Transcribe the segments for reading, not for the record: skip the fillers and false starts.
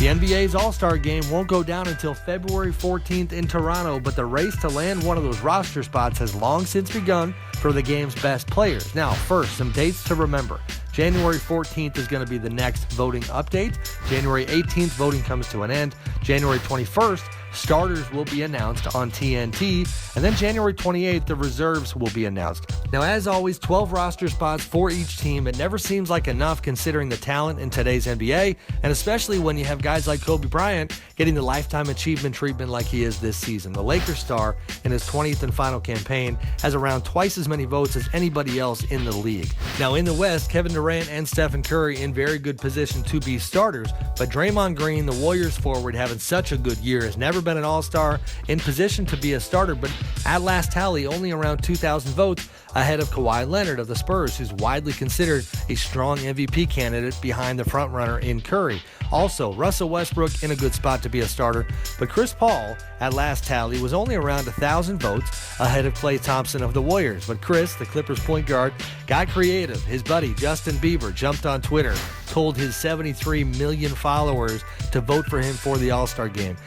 The NBA's All-Star Game won't go down until February 14th in Toronto, but the race to land one of those roster spots has long since begun for the game's best players. Now, first, some dates to remember. January 14th is going to be the next voting update. January 18th, voting comes to an end. January 21st, starters will be announced on TNT. And then January 28th, the reserves will be announced. Now, as always, 12 roster spots for each team. It never seems like enough considering the talent in today's NBA, and especially when you have guys like Kobe Bryant getting the lifetime achievement treatment like he is this season. The Lakers star, in his 20th and final campaign, has around twice as many votes as anybody else in the league. Now, in the West, Kevin Durant and Stephen Curry in very good position to be starters, but Draymond Green, the Warriors forward, having such a good year, has never been an all-star, in position to be a starter, but at last tally, only around 2,000 votes ahead of Kawhi Leonard of the Spurs, who's widely considered a strong MVP candidate behind the frontrunner in Curry. Also, Russell Westbrook in a good spot to be a starter, but Chris Paul, at last tally, was only around 1,000 votes ahead of Klay Thompson of the Warriors. But Chris, the Clippers point guard, got creative. His buddy Justin Bieber jumped on Twitter, told his 73 million followers to vote for him for the All-Star Game.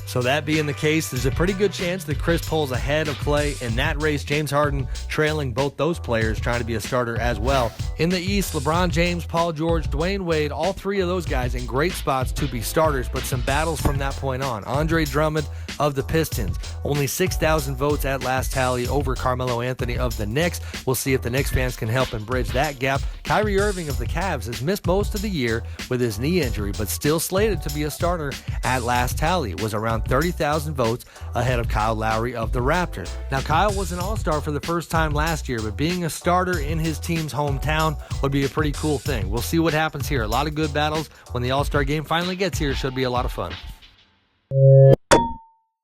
So that being the case, there's a pretty good chance that Chris pulls ahead of Klay in that race. James Harden trailing both those players, trying to be a starter as well. In the East, LeBron James, Paul George, Dwayne Wade, all three of those guys in great spots to be starters, but some battles from that point on. Andre Drummond of the Pistons, only 6,000 votes at last tally over Carmelo Anthony of the Knicks. We'll see if the Knicks fans can help and bridge that gap. Kyrie Irving of the Cavs has missed most of the year with his knee injury, but still slated to be a starter at last tally. Was around 30,000 votes ahead of Kyle Lowry of the Raptors. Now, Kyle was an all-star for the first time last year, but being a starter in his team's hometown would be a pretty cool thing. We'll see what happens here. A lot of good battles when the All-Star Game finally gets here. Should be a lot of fun.